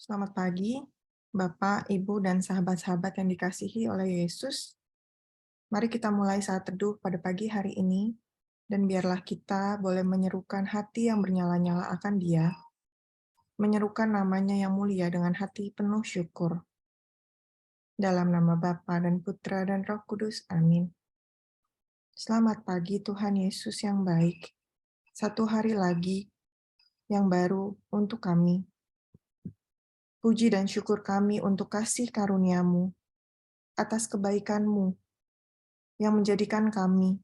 Selamat pagi, Bapak, Ibu, dan sahabat-sahabat yang dikasihi oleh Yesus. Mari kita mulai saat teduh pada pagi hari ini, dan biarlah kita boleh menyerukan hati yang bernyala-nyala akan Dia, menyerukan namanya yang mulia dengan hati penuh syukur. Dalam nama Bapa dan Putra dan Roh Kudus, amin. Selamat pagi Tuhan Yesus yang baik. Satu hari lagi yang baru untuk kami. Puji dan syukur kami untuk kasih karunia-Mu, atas kebaikan-Mu yang menjadikan kami,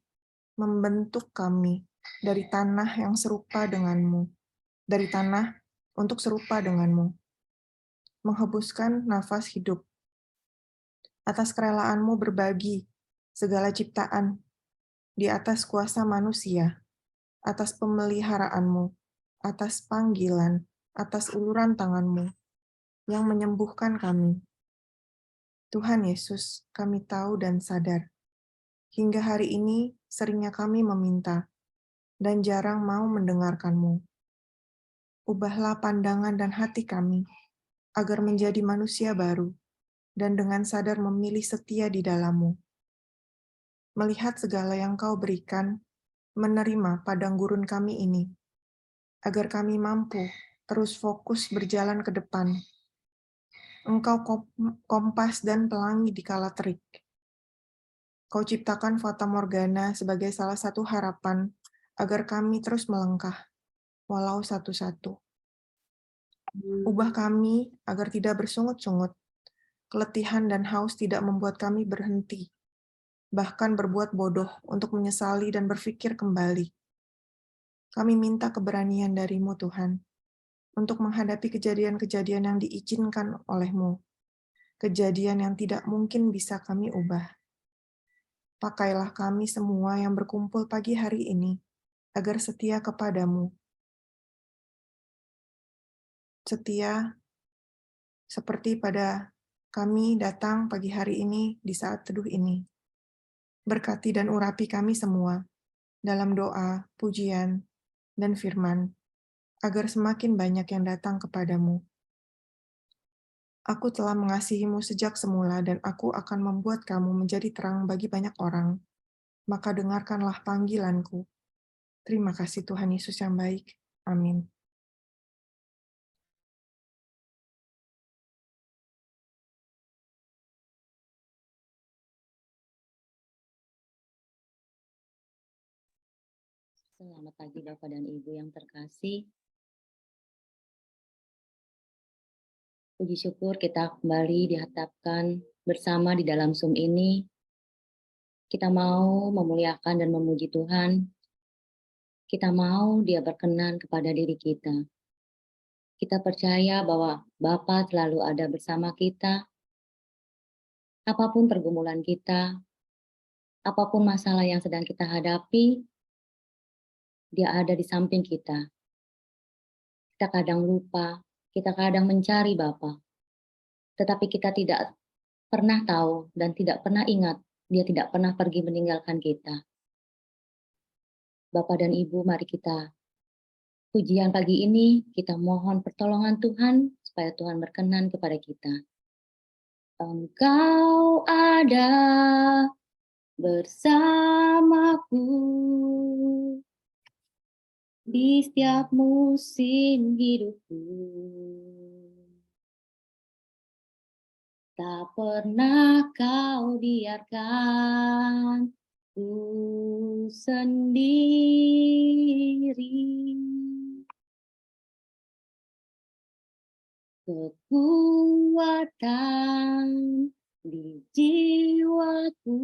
membentuk kami dari tanah yang serupa denganmu, dari tanah untuk serupa denganmu, menghembuskan nafas hidup, atas kerelaanmu berbagi segala ciptaan di atas kuasa manusia, atas pemeliharaanmu, atas panggilan, atas uluran tanganmu yang menyembuhkan kami. Tuhan Yesus, kami tahu dan sadar, hingga hari ini seringnya kami meminta dan jarang mau mendengarkan-Mu. Ubahlah pandangan dan hati kami, agar menjadi manusia baru, dan dengan sadar memilih setia di dalam-Mu. Melihat segala yang Kau berikan, menerima padang gurun kami ini, agar kami mampu terus fokus berjalan ke depan. Engkau kompas dan pelangi di kala terik. Kau ciptakan fata morgana sebagai salah satu harapan, agar kami terus melangkah, walau satu-satu. Ubah kami agar tidak bersungut-sungut. Keletihan dan haus tidak membuat kami berhenti, bahkan berbuat bodoh untuk menyesali dan berpikir kembali. Kami minta keberanian dari-Mu, Tuhan, untuk menghadapi kejadian-kejadian yang diizinkan oleh-Mu, kejadian yang tidak mungkin bisa kami ubah. Pakailah kami semua yang berkumpul pagi hari ini, agar setia kepadamu. Setia seperti pada kami datang pagi hari ini di saat teduh ini. Berkati dan urapi kami semua dalam doa, pujian, dan firman, agar semakin banyak yang datang kepadamu. Aku telah mengasihimu sejak semula, dan aku akan membuat kamu menjadi terang bagi banyak orang. Maka dengarkanlah panggilanku. Terima kasih Tuhan Yesus yang baik. Amin. Selamat pagi Bapak dan Ibu yang terkasih. Puji syukur kita kembali dihadapkan bersama di dalam Zoom ini. Kita mau memuliakan dan memuji Tuhan. Kita mau Dia berkenan kepada diri kita. Kita percaya bahwa Bapa selalu ada bersama kita. Apapun pergumulan kita, apapun masalah yang sedang kita hadapi, Dia ada di samping kita. Kita kadang lupa, kita kadang mencari Bapa. Tetapi kita tidak pernah tahu dan tidak pernah ingat, Dia tidak pernah pergi meninggalkan kita. Bapak dan Ibu, mari kita pujian pagi ini, kita mohon pertolongan Tuhan, supaya Tuhan berkenan kepada kita. Engkau ada bersamaku di setiap musim hidupku. Tak pernah kau biarkan ku sendiri. Kekuatan di jiwaku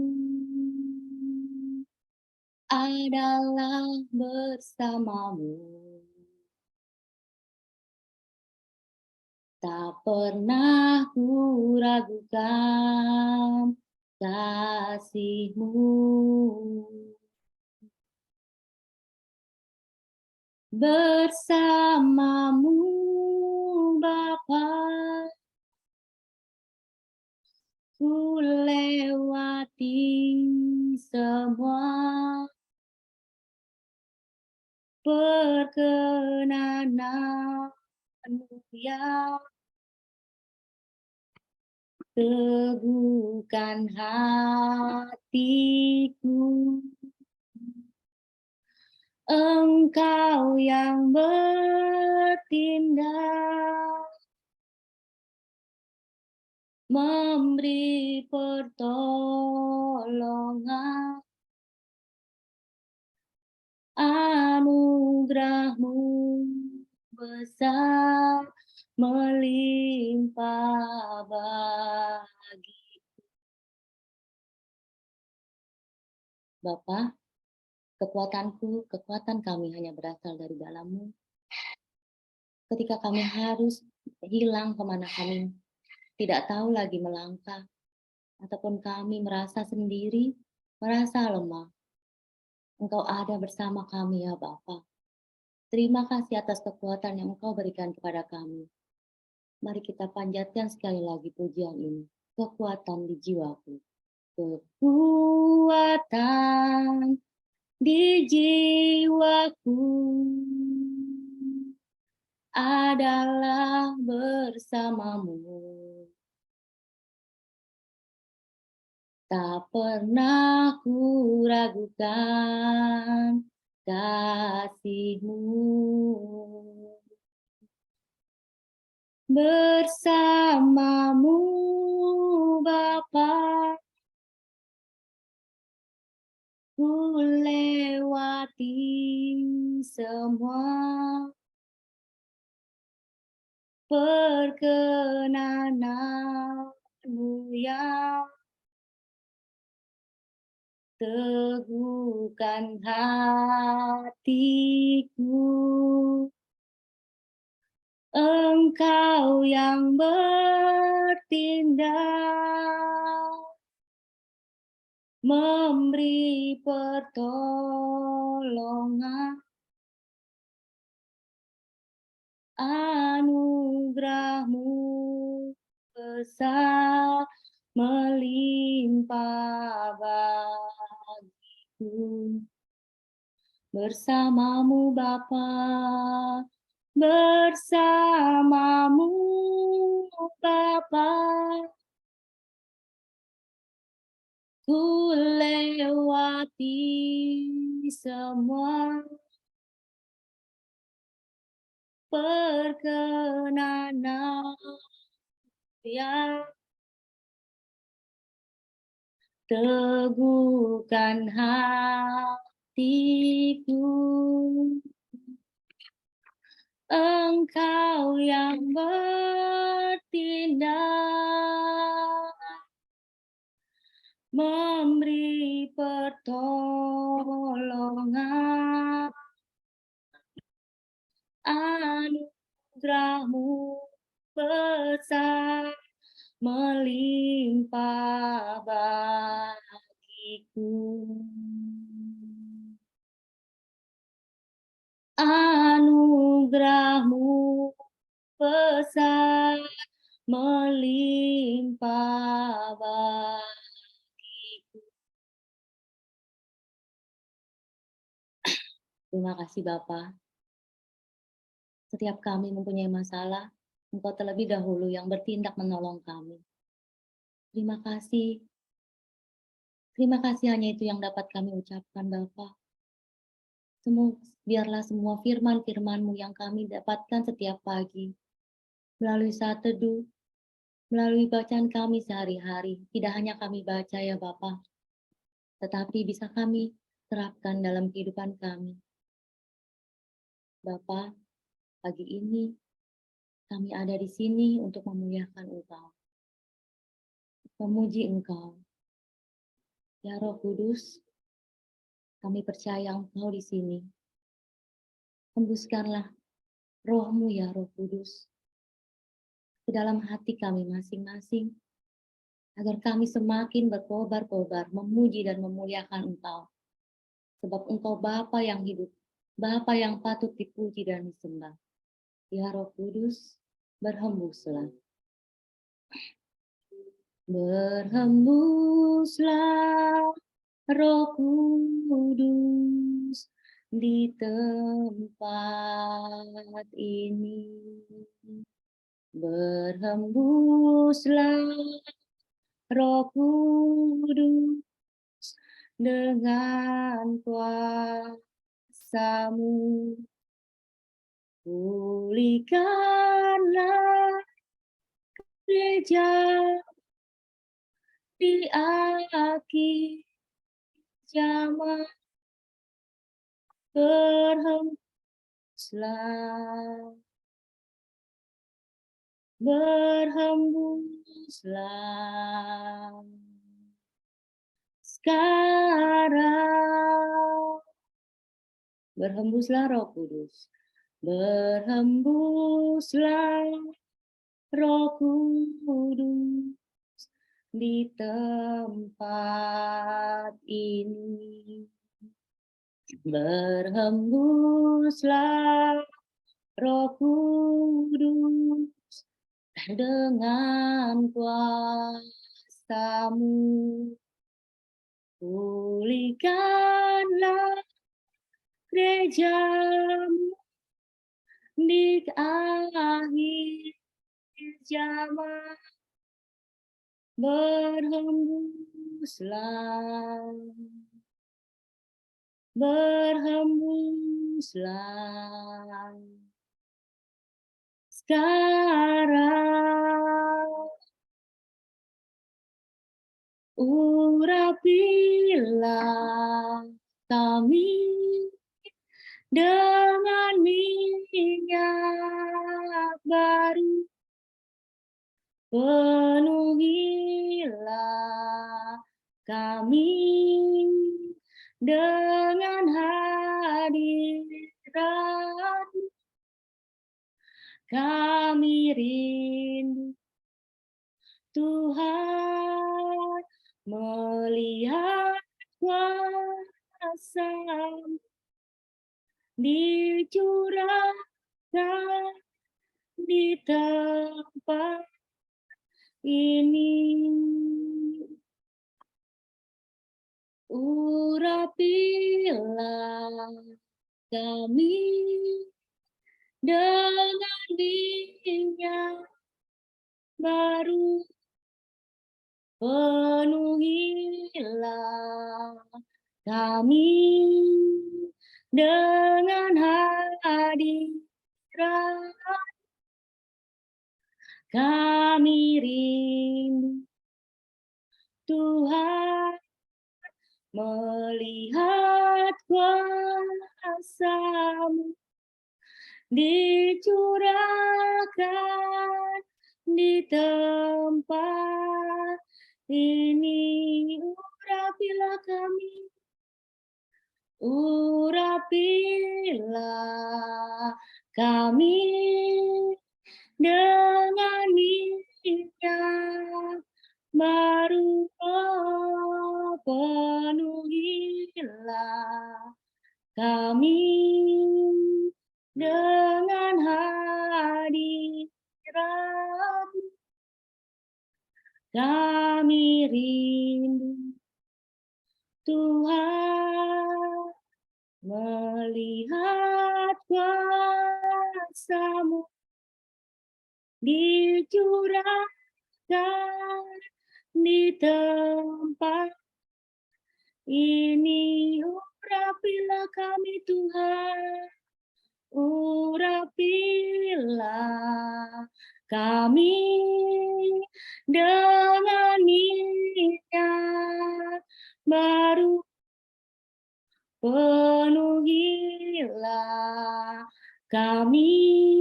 adalah bersamamu. Tak pernah ku ragukan kasih-Mu. Bersamamu Bapa, ku lewati semua perkenanan-Mu ya teguhkan hatiku. Engkau yang bertindak, memberi pertolongan, anugerah-Mu besar melimpah bagi Bapa. Kekuatan kami hanya berasal dari dalam-Mu. Ketika kami harus hilang kemana kami tidak tahu lagi melangkah, ataupun kami merasa sendiri, merasa lemah, Engkau ada bersama kami ya Bapa. Terima kasih atas kekuatan yang Engkau berikan kepada kami. Mari kita panjatkan sekali lagi pujian ini. Kekuatan di jiwaku. Kekuatan di jiwaku adalah bersamamu. Tak pernah ku ragukan kasih-Mu. Bersamamu Bapa, ku lewati semua perkenanan-Mu yang teguhkan hatiku. Engkau yang bertindak, memberi pertolongan, anugerah-Mu besar melimpah bagiku. Bersamamu Bapa, bersamamu Bapa, ku lewati semua perkenanan yang teguhkan hatiku. Engkau yang bertindak, memberi pertolongan, anugerah-Mu besar melimpah bagiku. Anugerah-Mu besar melimpah bagiku. Terima kasih Bapa. Setiap kami mempunyai masalah, Engkau terlebih dahulu yang bertindak menolong kami. Terima kasih. Terima kasih hanya itu yang dapat kami ucapkan Bapa. Biarlah semua firman-firman-Mu yang kami dapatkan setiap pagi, melalui saat teduh, melalui bacaan kami sehari-hari, tidak hanya kami baca ya Bapa, tetapi bisa kami terapkan dalam kehidupan kami. Bapa, pagi ini kami ada di sini untuk memuliakan Engkau, memuji Engkau. Ya Roh Kudus, kami percaya Engkau di sini. Hembuskanlah Roh-Mu ya Roh Kudus ke dalam hati kami masing-masing, agar kami semakin berkobar-kobar memuji dan memuliakan Engkau. Sebab Engkau Bapa yang hidup, Bapa yang patut dipuji dan disembah. Ya Roh Kudus, berhembuslah. Berhembuslah Roh Kudus di tempat ini. Berhembuslah Roh Kudus, dengan kuasa-Mu. Pulihkanlah gereja di akhir zaman, berhembuslah, berhembuslah. Sekarang, berhembuslah Roh Kudus, berhembuslah Roh Kudus di tempat ini. Berhembuslah Roh Kudus dengan kuasa-Mu. Pulihkanlah gereja-Mu di akhir zaman, berhembuslah, berhembuslah. Sekarang, urapilah kami dengan minyak baru, penuhilah kami dengan hadirat. Kami rindu Tuhan melihat kuasa-Mu dicurahkan di tempat ini. Urapilah kami dengan minyak baru, penuhilah kami dengan hadirat. Kami rindu Tuhan melihat kuasa-Mu dicurahkan di tempat ini. Urapilah kami, urapilah kami dengan minyak baru, oh, penuhilah kami dengan hadirat. Kami rindu Tuhan melihat kuasa-Mu dicurahkan di tempat ini. Urapilah kami Tuhan, urapilah kami dengan minyak baru, penuhilah kami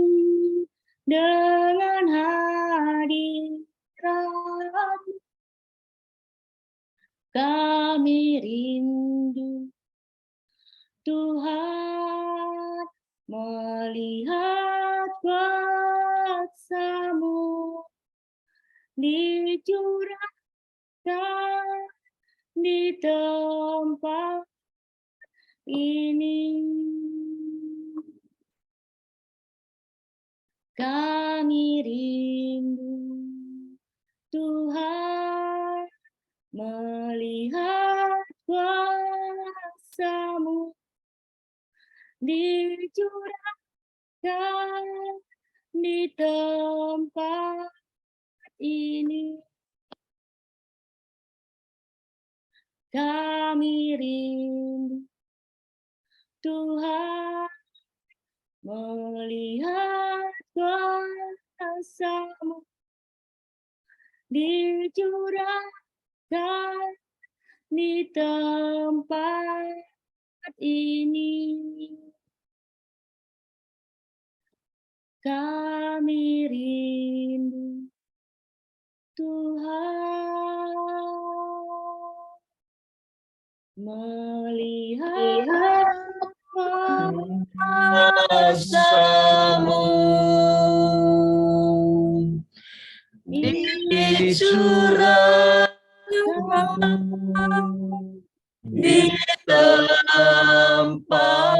dengan hadirat. Kami rindu Tuhan melihat kuasa-Mu dicurahkan di tempat ini. Kami rindu Tuhan melihat kuasa-Mu dicurahkan di tempat ini. Kami rindu Tuhan, melihat kuasa-Mu dicurahkan di tempat ini. Kami rindu Tuhan, melihat kuasa-Mu dicurahkan di tempat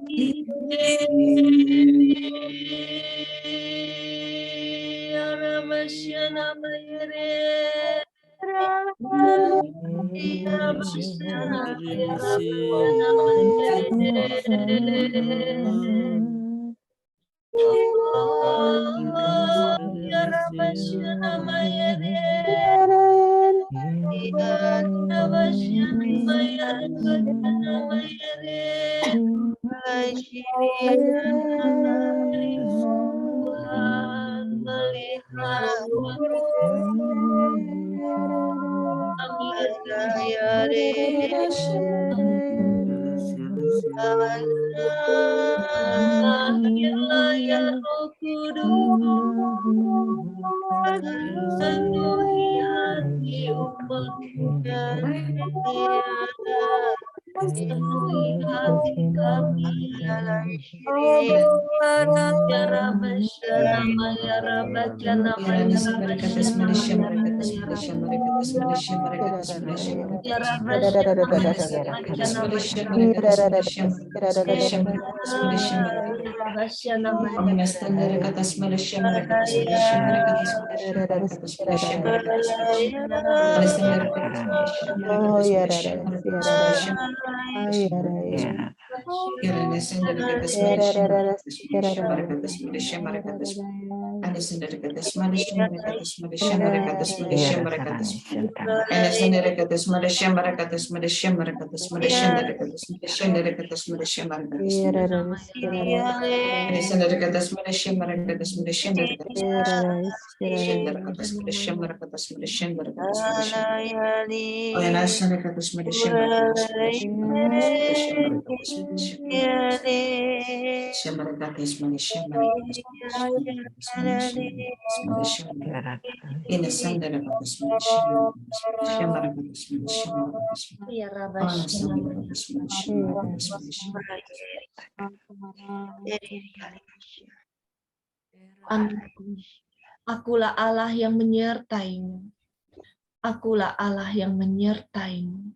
ini. Arabasyana Mayere. Ya Roh Kudus, penuhi hati umat-Mu, penuhi hati kami. Ya Rabbana ya Rabbana Akulah Allah yang menyertai-Mu. Akulah Allah yang menyertai-Mu.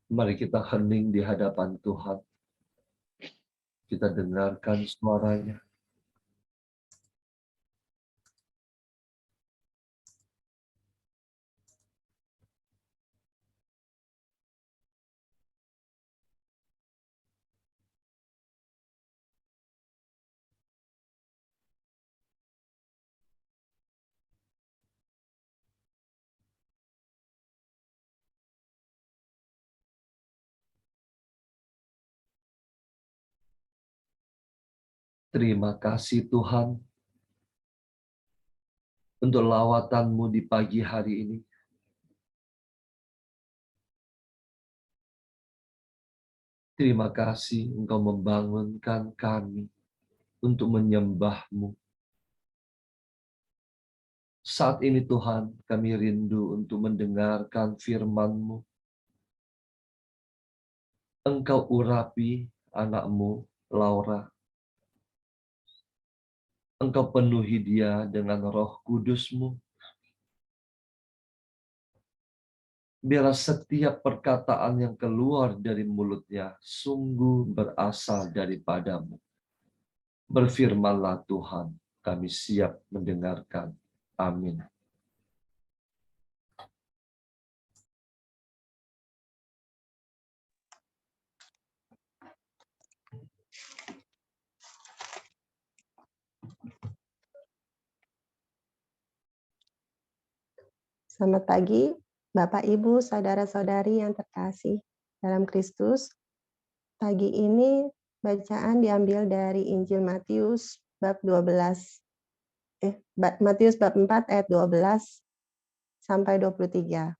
Mari kita hening di hadapan Tuhan. Kita dengarkan suaranya. Terima kasih Tuhan untuk lawatan-Mu di pagi hari ini. Terima kasih Engkau membangunkan kami untuk menyembah-Mu. Saat ini Tuhan, kami rindu untuk mendengarkan firman-Mu. Engkau urapi anak-Mu, Laura. Engkau penuhi dia dengan Roh Kudus-Mu. Biarlah setiap perkataan yang keluar dari mulutnya sungguh berasal daripada-Mu. Berfirmanlah Tuhan, kami siap mendengarkan. Amin. Selamat pagi, Bapak, Ibu, saudara-saudari yang terkasih dalam Kristus. Pagi ini bacaan diambil dari Injil Matius bab 12. Matius bab 4 ayat 12 sampai 23.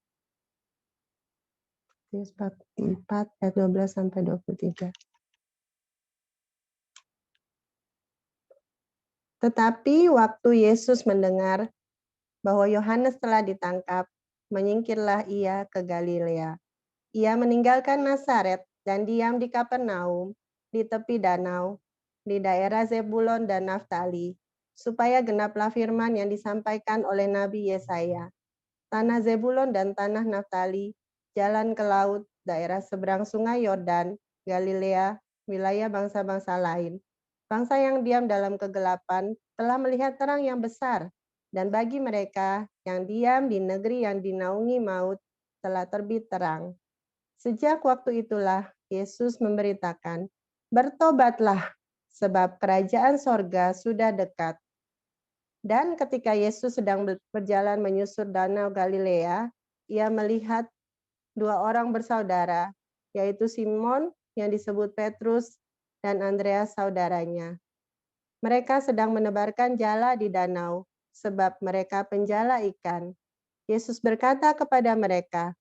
Matius bab 4 ayat 12 sampai 23. Tetapi waktu Yesus mendengar bahwa Yohanes telah ditangkap, menyingkirlah ia ke Galilea. Ia meninggalkan Nazaret dan diam di Kapernaum, di tepi danau, di daerah Zebulon dan Naftali, supaya genaplah firman yang disampaikan oleh Nabi Yesaya. Tanah Zebulon dan tanah Naftali, jalan ke laut, daerah seberang sungai Yordan, Galilea, wilayah bangsa-bangsa lain. Bangsa yang diam dalam kegelapan telah melihat terang yang besar, dan bagi mereka yang diam di negeri yang dinaungi maut telah terbit terang. Sejak waktu itulah Yesus memberitakan, "Bertobatlah, sebab kerajaan sorga sudah dekat." Dan ketika Yesus sedang berjalan menyusur danau Galilea, ia melihat dua orang bersaudara, yaitu Simon yang disebut Petrus dan Andreas saudaranya. Mereka sedang menebarkan jala di danau, sebab mereka penjala ikan. Yesus berkata kepada mereka,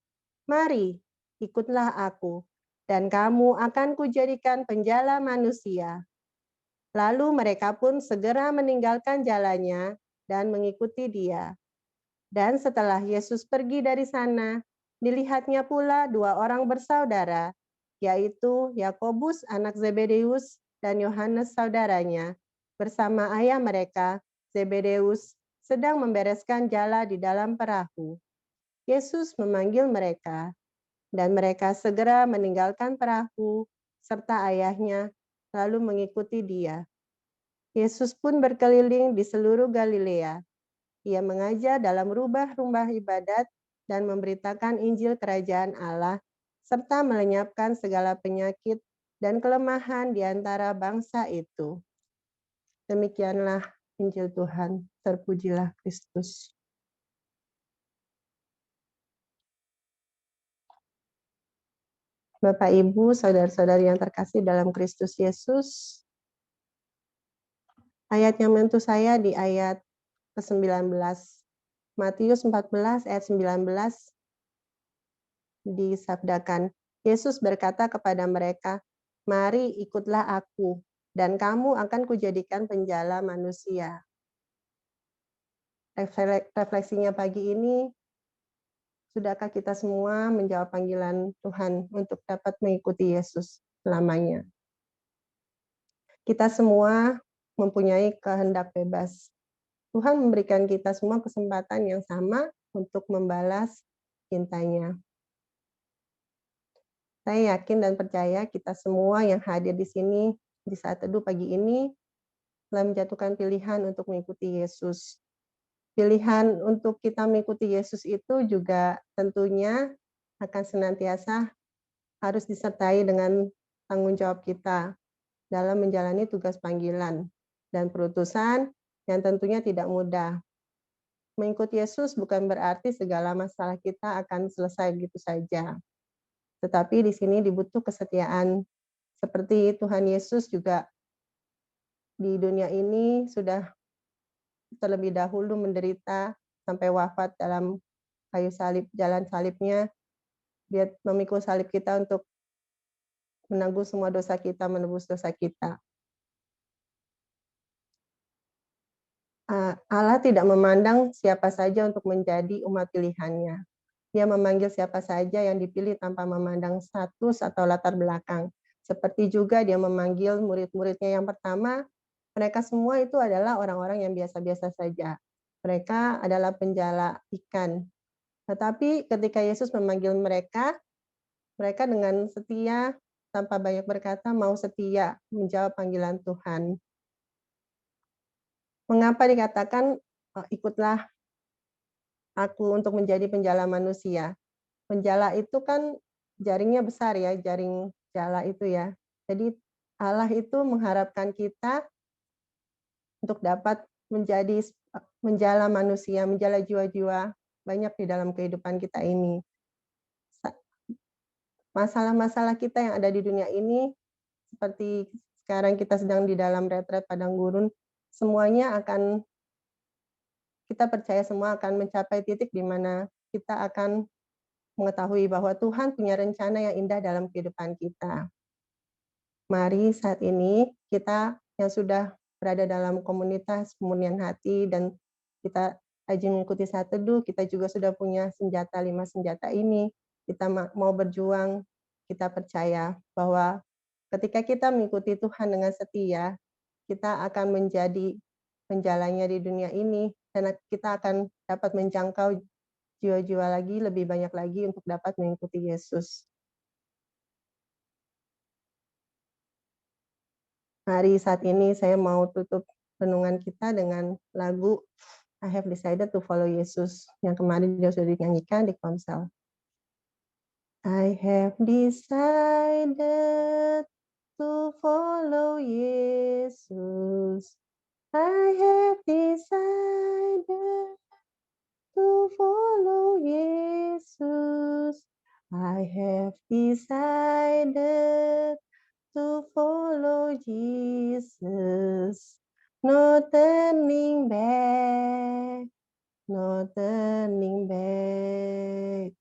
"Mari, ikutlah aku, dan kamu akan kujadikan penjala manusia." Lalu mereka pun segera meninggalkan jalannya dan mengikuti dia. Dan setelah Yesus pergi dari sana, dilihatnya pula dua orang bersaudara, yaitu Yakobus anak Zebedeus dan Yohanes saudaranya, bersama ayah mereka, Zebedeus, sedang membereskan jala di dalam perahu. Yesus memanggil mereka, dan mereka segera meninggalkan perahu serta ayahnya, lalu mengikuti dia. Yesus pun berkeliling di seluruh Galilea. Ia mengajar dalam rumah-rumah ibadat dan memberitakan Injil Kerajaan Allah, serta melenyapkan segala penyakit dan kelemahan di antara bangsa itu. Demikianlah Injil Tuhan, terpujilah Kristus. Bapak, Ibu, saudara-saudari yang terkasih dalam Kristus Yesus, ayat yang menyentuh saya di ayat ke-19. Matius 14 ayat 19 disabdakan, Yesus berkata kepada mereka, "Mari ikutlah aku, dan kamu akan kujadikan penjala manusia." Refleksinya pagi ini, sudahkah kita semua menjawab panggilan Tuhan untuk dapat mengikuti Yesus selamanya? Kita semua mempunyai kehendak bebas. Tuhan memberikan kita semua kesempatan yang sama untuk membalas cintanya. Saya yakin dan percaya kita semua yang hadir di sini di saat teduh pagi ini telah menjatuhkan pilihan untuk mengikuti Yesus. Pilihan untuk kita mengikuti Yesus itu juga tentunya akan senantiasa harus disertai dengan tanggung jawab kita dalam menjalani tugas panggilan dan perutusan yang tentunya tidak mudah. Mengikuti Yesus bukan berarti segala masalah kita akan selesai begitu saja. Tetapi di sini dibutuh kesetiaan. Seperti Tuhan Yesus juga di dunia ini sudah terlebih dahulu menderita sampai wafat dalam kayu salib, jalan salibnya. Dia memikul salib kita untuk menanggung semua dosa kita, menebus dosa kita. Allah tidak memandang siapa saja untuk menjadi umat pilihannya. Dia memanggil siapa saja yang dipilih tanpa memandang status atau latar belakang. Seperti juga dia memanggil murid-muridnya yang pertama, mereka semua itu adalah orang-orang yang biasa-biasa saja. Mereka adalah penjala ikan. Tetapi ketika Yesus memanggil mereka, mereka dengan setia, tanpa banyak berkata, mau setia menjawab panggilan Tuhan. Mengapa dikatakan, ikutlah aku untuk menjadi penjala manusia? Penjala itu kan jaringnya besar ya, jaring jala itu ya. Jadi Allah itu mengharapkan kita untuk dapat menjadi menjala manusia, menjala jiwa-jiwa banyak di dalam kehidupan kita ini. Masalah-masalah kita yang ada di dunia ini, seperti sekarang kita sedang di dalam retret padang gurun, semuanya kita percaya semua akan mencapai titik di mana kita akan mengetahui bahwa Tuhan punya rencana yang indah dalam kehidupan kita. Mari saat ini kita yang sudah berada dalam komunitas pemurnian hati dan kita rajin mengikuti saat teduh, kita juga sudah punya senjata 5 senjata ini. Kita mau berjuang, kita percaya bahwa ketika kita mengikuti Tuhan dengan setia, kita akan menjadi penjalannya di dunia ini, dan kita akan dapat menjangkau jiwa-jiwa lagi, lebih banyak lagi untuk dapat mengikuti Yesus. Mari saat ini saya mau tutup renungan kita dengan lagu I Have Decided to Follow Jesus yang kemarin dia sudah dinyanyikan di Komsel. I have decided to follow Jesus. I have decided to follow Jesus. I have decided to follow Jesus. No turning back, no turning back.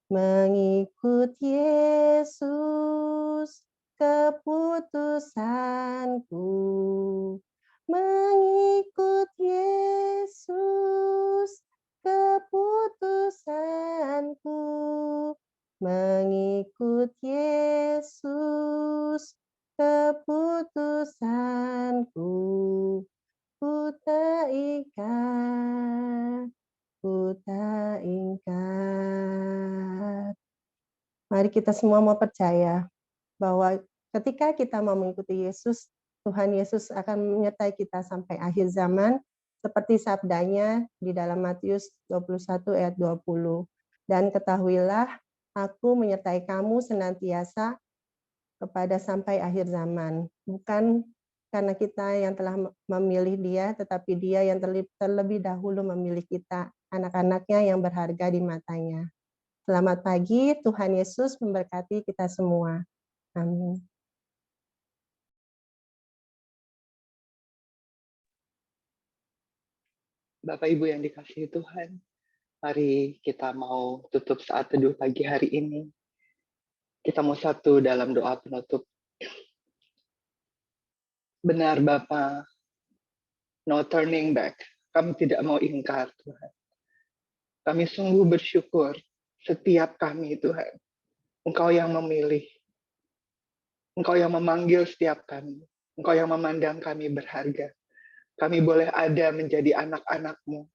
Mengikut Yesus keputusanku. Mengikut Yesus keputusanku. Mengikut Yesus keputusanku. Ku tak ingkar. Mari kita semua mau percaya bahwa ketika kita mau mengikuti Yesus, Tuhan Yesus akan menyertai kita sampai akhir zaman, seperti sabdanya di dalam Matius 21 ayat 20. Dan ketahuilah, aku menyertai kamu senantiasa kepada sampai akhir zaman. Bukan karena kita yang telah memilih dia, tetapi dia yang terlebih dahulu memilih kita, anak-anaknya yang berharga di matanya. Selamat pagi, Tuhan Yesus memberkati kita semua. Amin. Bapak Ibu yang dikasihi Tuhan, mari kita mau tutup saat teduh pagi hari ini. Kita mau satu dalam doa penutup. Benar Bapa, no turning back. Kami tidak mau ingkar Tuhan. Kami sungguh bersyukur setiap kami Tuhan. Engkau yang memilih. Engkau yang memanggil setiap kami. Engkau yang memandang kami berharga. Kami boleh ada menjadi anak-anak-Mu.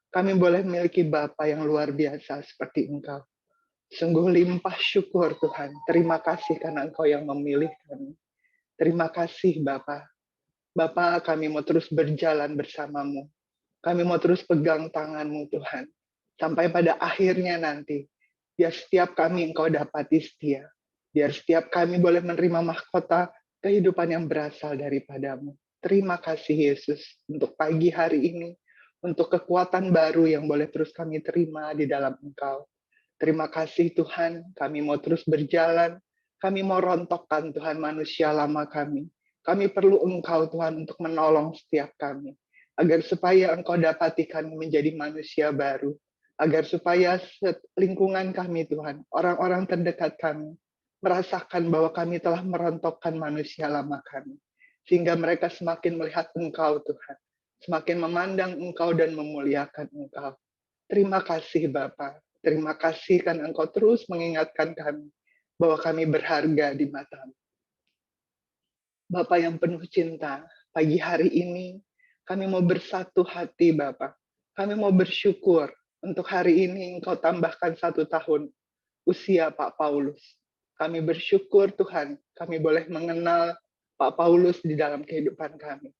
Kami boleh memiliki Bapa yang luar biasa seperti Engkau. Sungguh limpah syukur Tuhan. Terima kasih karena Engkau yang memilih kami. Terima kasih Bapa. Bapa, kami mau terus berjalan bersama-Mu. Kami mau terus pegang tangan-Mu Tuhan. Sampai pada akhirnya nanti, biar setiap kami Engkau dapati setia. Biar setiap kami boleh menerima mahkota kehidupan yang berasal daripada-Mu. Terima kasih Yesus untuk pagi hari ini, untuk kekuatan baru yang boleh terus kami terima di dalam Engkau. Terima kasih Tuhan, kami mau terus berjalan, kami mau rontokkan Tuhan manusia lama kami. Kami perlu Engkau Tuhan untuk menolong setiap kami. Agar supaya Engkau dapati kami menjadi manusia baru. Agar supaya lingkungan kami Tuhan, orang-orang terdekat kami, merasakan bahwa kami telah merontokkan manusia lama kami. Sehingga mereka semakin melihat Engkau Tuhan. Semakin memandang Engkau dan memuliakan Engkau. Terima kasih Bapa. Terima kasih karena Engkau terus mengingatkan kami bahwa kami berharga di mata-Mu. Bapa yang penuh cinta, pagi hari ini kami mau bersatu hati Bapa. Kami mau bersyukur untuk hari ini Engkau tambahkan 1 tahun usia Pak Paulus. Kami bersyukur Tuhan, kami boleh mengenal Pak Paulus di dalam kehidupan kami.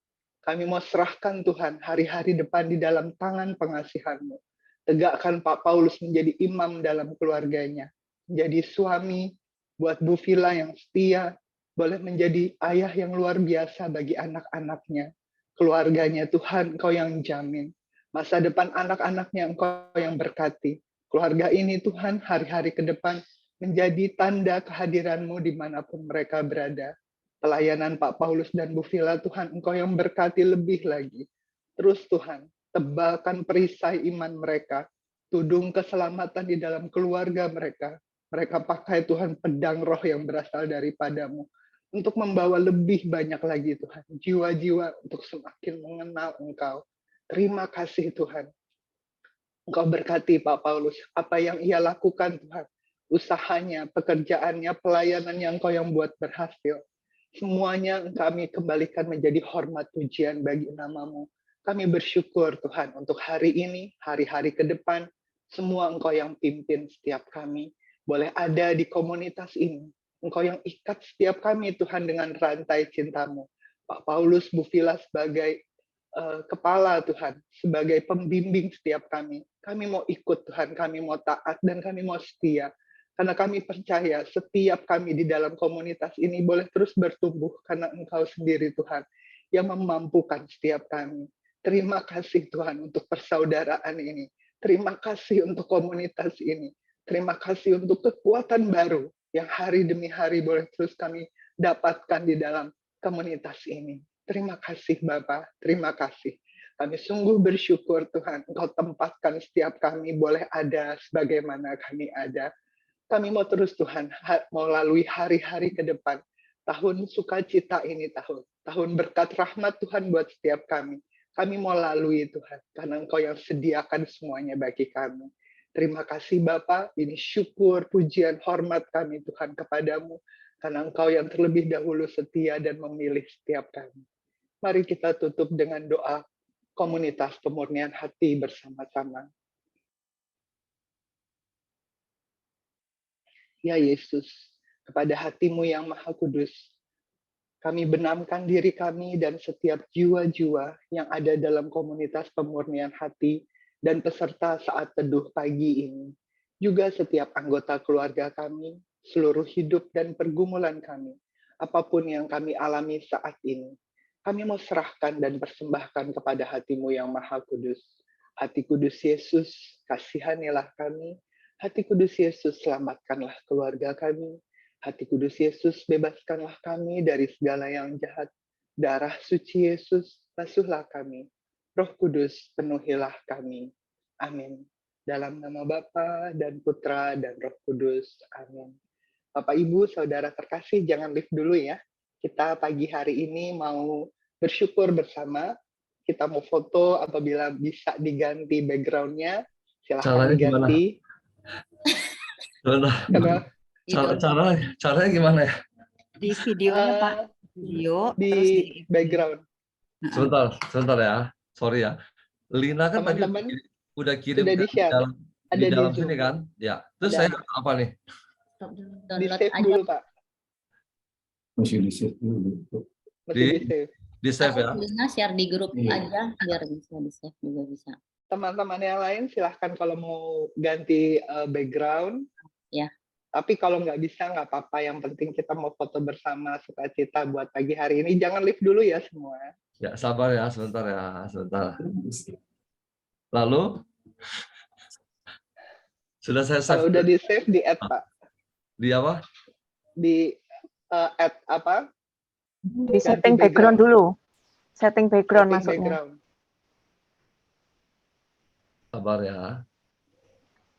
Kami mau serahkan Tuhan hari-hari depan di dalam tangan pengasihan-Mu. Tegakkan Pak Paulus menjadi imam dalam keluarganya. Menjadi suami buat Bu Vila yang setia. Boleh menjadi ayah yang luar biasa bagi anak-anaknya. Keluarganya Tuhan, Engkau yang jamin. Masa depan anak-anaknya Engkau yang berkati. Keluarga ini Tuhan, hari-hari ke depan menjadi tanda kehadiran-Mu dimanapun mereka berada. Pelayanan Pak Paulus dan Bu Vila, Tuhan, Engkau yang berkati lebih lagi. Terus Tuhan, tebalkan perisai iman mereka, tudung keselamatan di dalam keluarga mereka. Mereka pakai Tuhan pedang roh yang berasal daripada-Mu untuk membawa lebih banyak lagi Tuhan, jiwa-jiwa untuk semakin mengenal Engkau. Terima kasih Tuhan. Engkau berkati Pak Paulus, apa yang ia lakukan Tuhan, usahanya, pekerjaannya, pelayanan yang Engkau yang buat berhasil. Semuanya kami kembalikan menjadi hormat pujian bagi nama-Mu. Kami bersyukur Tuhan untuk hari ini, hari-hari ke depan, semua Engkau yang pimpin setiap kami. Boleh ada di komunitas ini. Engkau yang ikat setiap kami Tuhan dengan rantai cinta-Mu. Pak Paulus, Bu Vila sebagai kepala Tuhan, sebagai pembimbing setiap kami. Kami mau ikut Tuhan, kami mau taat, dan kami mau setia. Karena kami percaya setiap kami di dalam komunitas ini boleh terus bertumbuh karena Engkau sendiri Tuhan yang memampukan setiap kami. Terima kasih Tuhan untuk persaudaraan ini. Terima kasih untuk komunitas ini. Terima kasih untuk kekuatan baru yang hari demi hari boleh terus kami dapatkan di dalam komunitas ini. Terima kasih Bapa, terima kasih. Kami sungguh bersyukur Tuhan, Engkau tempatkan setiap kami boleh ada sebagaimana kami ada. Kami mau terus Tuhan, mau lalui hari-hari ke depan. Tahun sukacita ini tahun berkat rahmat Tuhan buat setiap kami. Kami mau lalui Tuhan, karena Engkau yang sediakan semuanya bagi kami. Terima kasih Bapa, ini syukur, pujian, hormat kami Tuhan kepadamu. Karena Engkau yang terlebih dahulu setia dan memilih setiap kami. Mari kita tutup dengan doa komunitas pemurnian hati bersama-sama. Ya Yesus, kepada hati-Mu yang Maha Kudus, kami benamkan diri kami dan setiap jiwa-jiwa yang ada dalam komunitas pemurnian hati dan peserta saat teduh pagi ini. Juga setiap anggota keluarga kami, seluruh hidup dan pergumulan kami, apapun yang kami alami saat ini. Kami mau serahkan dan persembahkan kepada hati-Mu yang Maha Kudus. Hati Kudus Yesus, kasihanilah kami. Hati Kudus Yesus, selamatkanlah keluarga kami. Hati Kudus Yesus, bebaskanlah kami dari segala yang jahat. Darah suci Yesus, basuhlah kami. Roh Kudus, penuhilah kami. Amin. Dalam nama Bapa dan Putra dan Roh Kudus. Amin. Bapak, Ibu, Saudara terkasih, jangan lift dulu ya. Kita pagi hari ini mau bersyukur bersama. Kita mau foto apabila bisa diganti background-nya. Silahkan diganti. Caranya gimana ya? Di videonya Pak, video di terus di background. Sebentar ya. Sorry ya. Lina kan tadi Teman-teman udah kirim sudah kan di-share. di dalam Zoom. sini kan? Ya. Terus Dan saya apa nih? di save dulu Pak. Masih di save dulu. Masih di save. Di save ya. Lina share di grup Iya. aja biar bisa di save juga bisa. Teman-teman yang lain silahkan kalau mau ganti background. Ya. Tapi kalau nggak bisa nggak apa-apa. Yang penting kita mau foto bersama sukacita buat pagi hari ini. Jangan live dulu ya semua. Ya, sabar ya, sebentar ya, sebentar. Lalu sudah saya save. Kalau udah di save di add Pak. Di apa? Di add apa? Di setting background dulu. Setting background Setting masuknya. background. Sabar ya.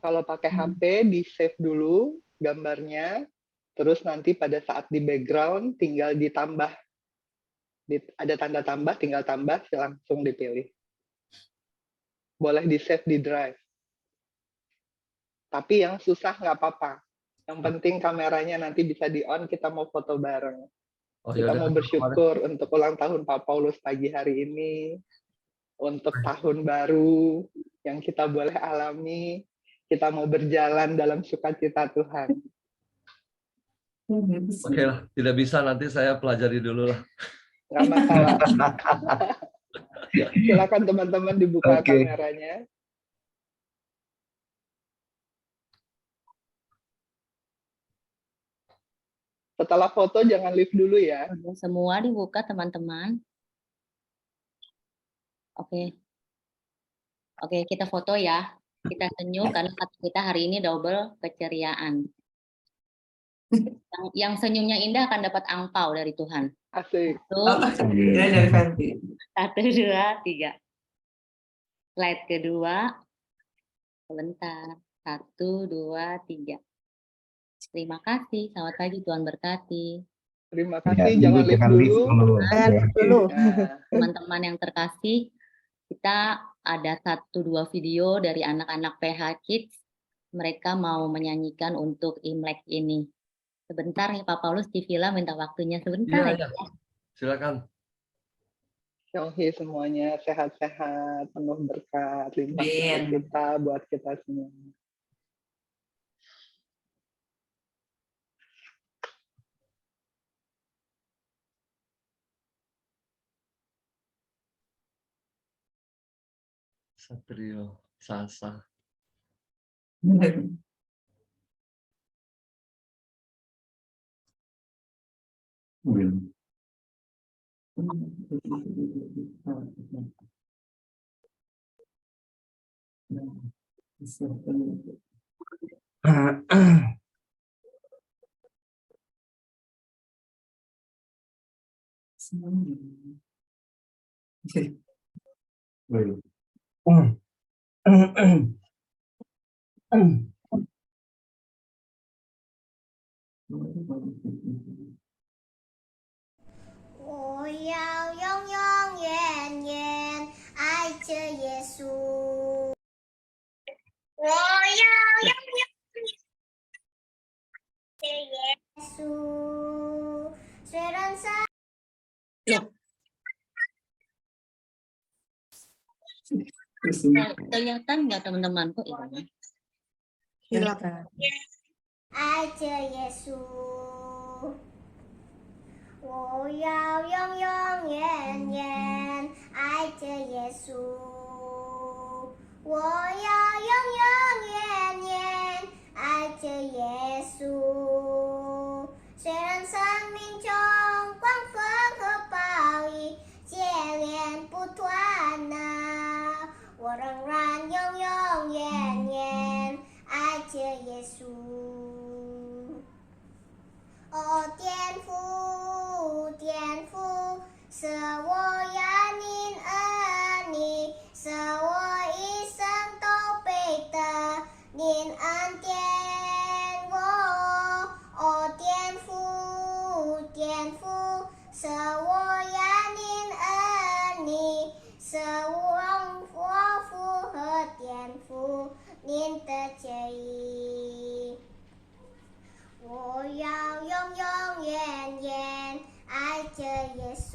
Kalau pakai HP di save dulu gambarnya, terus nanti pada saat di background tinggal ditambah. Ada tanda tambah, tinggal tambah, langsung dipilih. Boleh di save di drive. Tapi yang susah nggak apa-apa. Yang penting kameranya nanti bisa di on, kita mau foto bareng. Oh, Kita yaudah. mau bersyukur untuk ulang tahun Pak Paulus pagi hari ini, untuk tahun baru yang kita boleh alami, kita mau berjalan dalam sukacita Tuhan. Oke lah, tidak bisa nanti saya pelajari dulu lah. Nggak masalah. Silakan teman-teman dibuka Oke. kameranya. Setelah foto jangan live dulu ya. Udah semua dibuka teman-teman. Oke. Oke, kita foto ya. Kita senyum karena hati kita hari ini double keceriaan. Yang senyumnya indah akan dapat angpau dari Tuhan. Asik. Dari Fenty. 1, 2, 3. Slide kedua. Sebentar. 1, 2, 3. Terima kasih. Selamat pagi, Tuhan berkati. Terima Ya, kasih. Ibu Jangan live dulu. Jangan dulu. Ya. Teman-teman yang terkasih, kita ada 1-2 video dari anak-anak PH Kids. Mereka mau menyanyikan untuk Imlek ini. Sebentar ya Pak Paulus, di Villa minta waktunya sebentar Iya, ya. iya. Silakan. Yonghi semuanya sehat-sehat, penuh berkat, limpah kita buat kita semua. Satrio, Sasa. Will. Will.我要永永远远爱着耶稣。我要永永远远爱着耶稣。虽然在 Kelihatan nggak teman-teman? Kok ini? Hilap. 爱着耶稣，我要永永远远爱着耶稣，我要永永远远爱着耶稣。虽然生命中光风和暴雨接连不断啊，我仍然永永远远爱着耶稣。哦，天父，天父，赦我呀您恩你，赦我一生都背得您恩典我。哦，天父，天父，赦我呀您恩你，赦我符合天父您的旨意。我要永永远远爱着耶稣，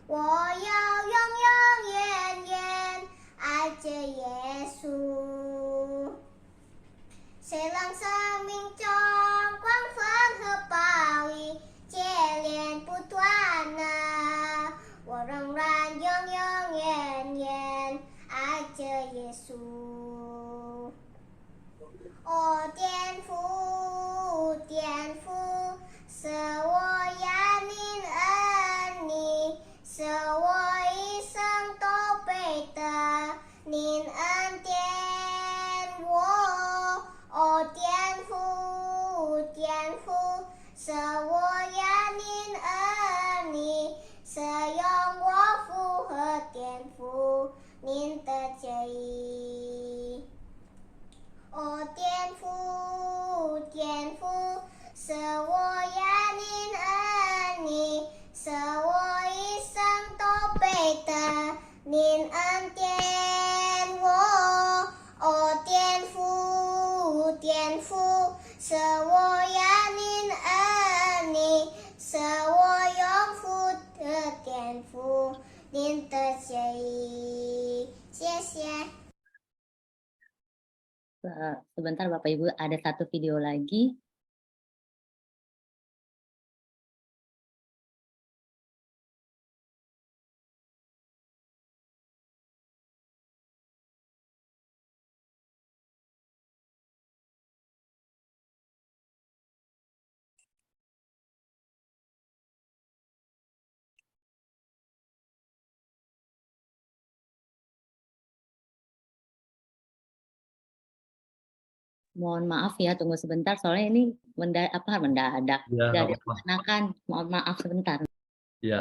我要永永远远爱着耶稣。虽然生命中光风和暴雨接连不断啊，我仍然永永远远爱着耶稣。哦，天父，天父，赦我呀您恩你，赦我一生都背得您恩典我。哦，天父，天父，赦我呀您恩你，赦用我符合天父您的旨意。哦，天父，天父，赦我呀您恩你，赦我一生都背得您恩典我。哦，天父，天父，赦我呀您恩你，赦我永福的天父您的旨意。谢谢。Sebentar Bapak Ibu, ada 1 video lagi. Mohon maaf ya, tunggu sebentar soalnya ini mendadak. Ya, Nggak nggak ada apa-apa. keponakan. Mohon maaf sebentar. Ya.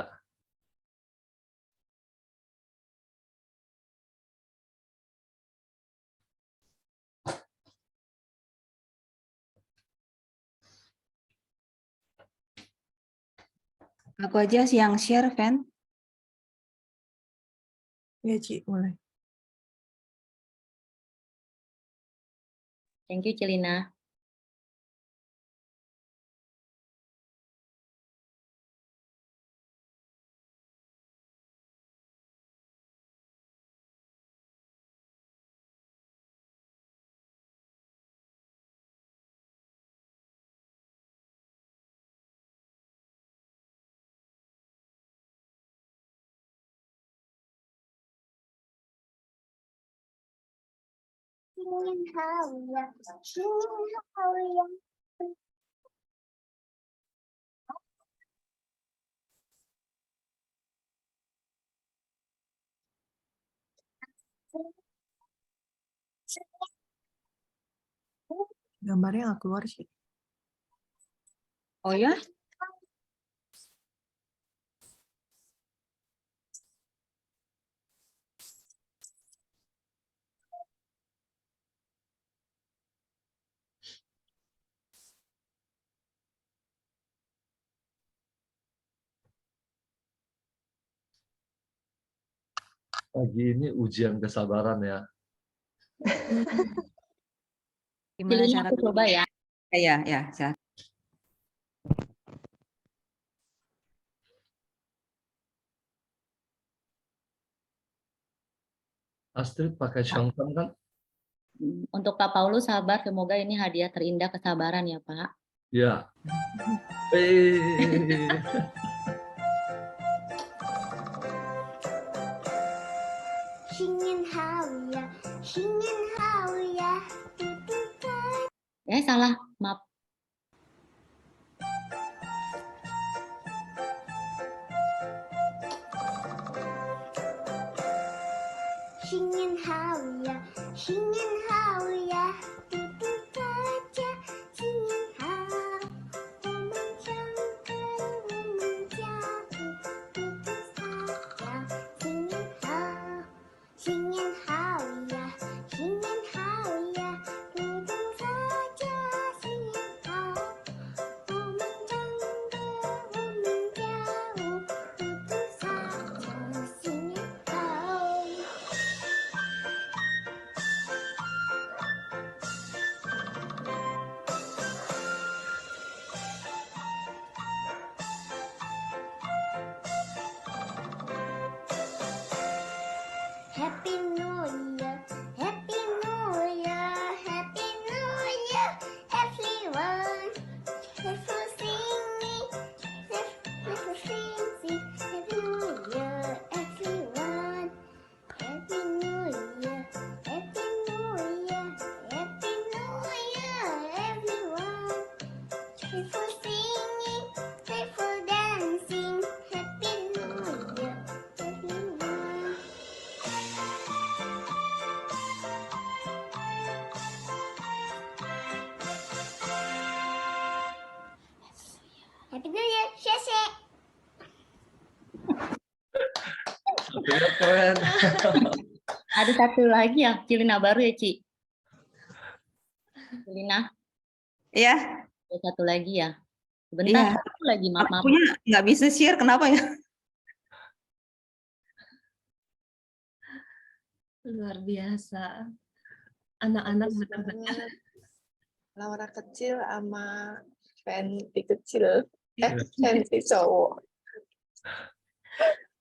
Aku aja yang share, Fen. Ya, Ci, mulai. Thank you, Celina. Gambarnya nggak keluar sih. Oh ya? Pagi ini ujian kesabaran ya. Gimana Celina cara? aku coba ya. Ya, ya, silakan. Astrid pakai Shongkong kan? Untuk Pak Paulus sabar, semoga ini hadiah terindah kesabaran ya Pak. Ya. Salah, maaf. Happy New Year, Happy New Year, Happy New Year, everyone. Let's all sing, let's all sing, Happy New Year, everyone. Happy New Year, Happy New Year, Happy New Year, everyone. Let's all singing, let's all dancing, Happy New Year, everyone. Happy New Year, Sheshe. Satunya keren. Ada satu lagi ya, Celina baru ya, Ci? Celina, Iya, ada satu lagi ya. iya. Sebentar, satu lagi, maaf. Akunya nggak bisa share, kenapa ya? Luar biasa. Anak-anak benar-benar. Laura kecil sama Fenty kecil. Iya. Fenty cowok.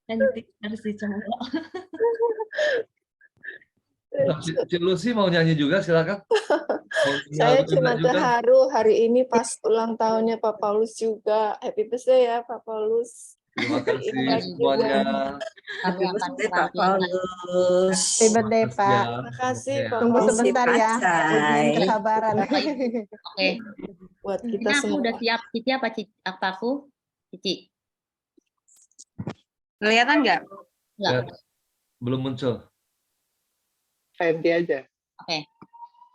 Cantik versi cowok. Cik Lucy mau nyanyi juga, silakan. Saya cuma terharu hari ini pas ulang tahunnya Pak Paulus juga. Happy birthday ya Pak Paulus. Terima kasih Imlek semuanya. Kami akan Pak Paulus. Happy birthday, Pak. Terima kasih Pak Tunggu Paulus. sebentar ya. Ujian Pasai. kesabaran. Oke. Buat kita Nah, aku semua. udah siap. Cici apa aku? Cici. Kelihatan nggak? Enggak. Ya, belum muncul. Fenty aja. Oke.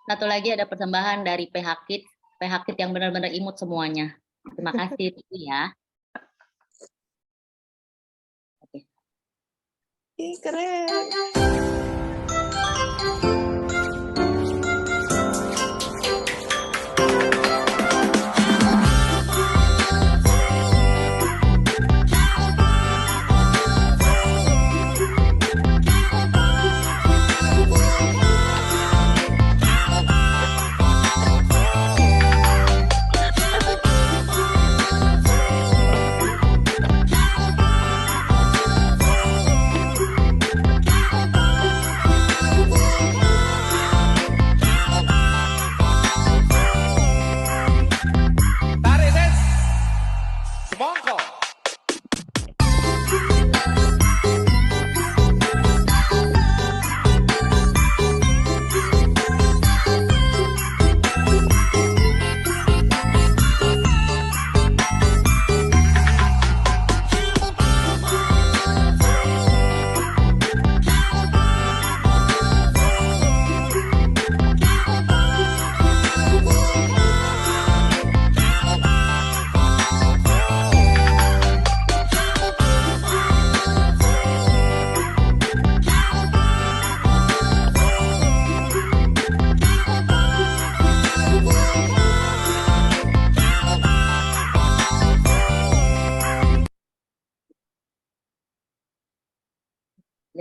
Satu lagi ada persembahan dari PHKIT yang benar-benar imut semuanya. Terima kasih ya. Oke. Ih, keren.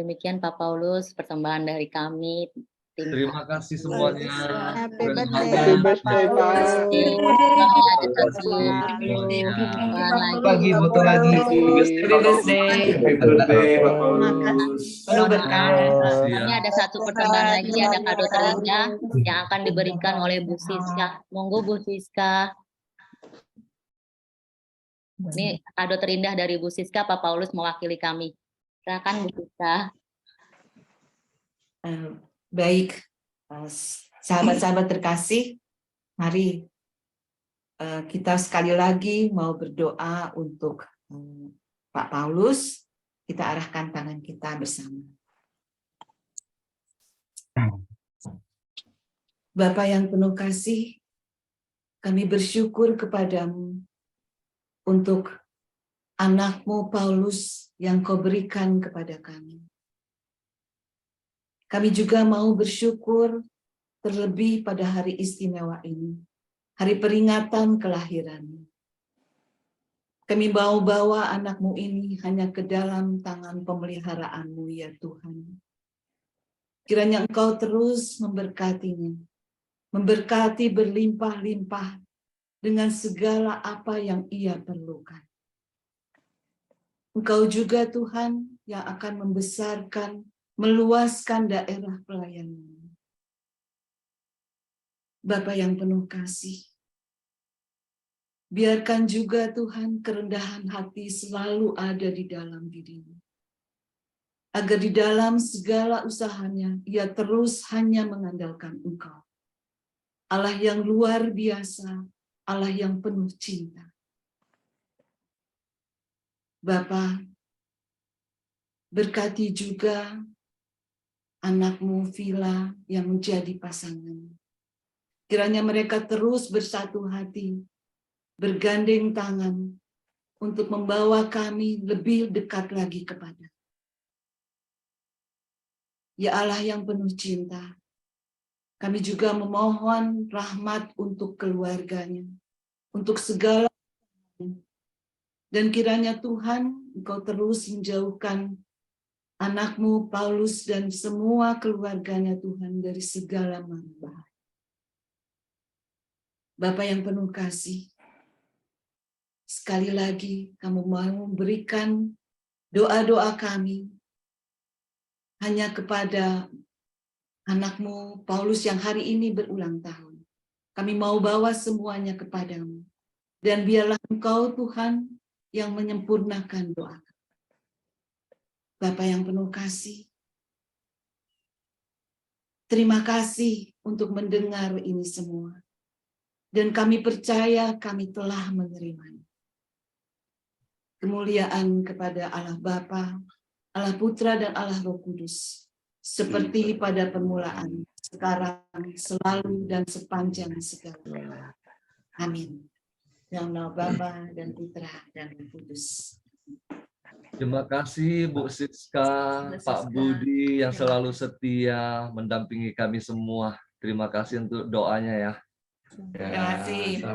Demikian Pak Paulus, persembahan dari kami. Terima kasih semuanya. Happy Tuhan birthday, birthday, Pak Pak. Pagi, foto lagi. Happy birthday. Happy birthday, Pak Paulus. Penuh berkah. Ini ada satu persembahan lagi, ada kado terindah yang akan diberikan oleh Bu Siska. Monggo Bu Siska. Ini kado terindah dari Bu Siska, Pak Paulus mewakili kami. Silakan Bu Siska. Baik, sahabat-sahabat terkasih, mari kita sekali lagi mau berdoa untuk Pak Paulus. Kita arahkan tangan kita bersama. Bapa yang penuh kasih, kami bersyukur kepadamu untuk anak-Mu Paulus yang Kau berikan kepada kami. Kami juga mau bersyukur terlebih pada hari istimewa ini, hari peringatan kelahiran. Kami mau bawa anak-Mu ini hanya ke dalam tangan pemeliharaan-Mu ya Tuhan. Kiranya Engkau terus memberkatinya, memberkati berlimpah-limpah dengan segala apa yang ia perlukan. Engkau juga Tuhan yang akan membesarkan, meluaskan daerah pelayanan. Bapa yang penuh kasih, biarkan juga Tuhan kerendahan hati selalu ada di dalam dirinya. Agar di dalam segala usahanya, ia terus hanya mengandalkan Engkau. Allah yang luar biasa, Allah yang penuh cinta. Bapa, berkati juga anak-Mu Vila yang menjadi pasangan. Kiranya mereka terus bersatu hati, bergandeng tangan untuk membawa kami lebih dekat lagi kepada. Ya Allah yang penuh cinta, kami juga memohon rahmat untuk keluarganya, untuk segala. Dan kiranya Tuhan, Engkau terus menjauhkan anak-Mu Paulus dan semua keluarganya Tuhan dari segala mara bahaya. Bapa yang penuh kasih, sekali lagi kamu mau berikan doa-doa kami hanya kepada anak-Mu Paulus yang hari ini berulang tahun. Kami mau bawa semuanya kepadamu. Dan biarlah Engkau Tuhan yang menyempurnakan doa. Bapa yang penuh kasih, terima kasih untuk mendengar ini semua. Dan kami percaya kami telah menerimanya. Kemuliaan kepada Allah Bapa, Allah Putra dan Allah Roh Kudus, seperti pada permulaan, sekarang, selalu, dan sepanjang segala. Amin. Dalam nama Bapa dan Putra dan Roh Kudus. Terima kasih Bu Siska, Pak Budi yang selalu setia mendampingi kami semua. Terima kasih untuk doanya ya. Terima kasih.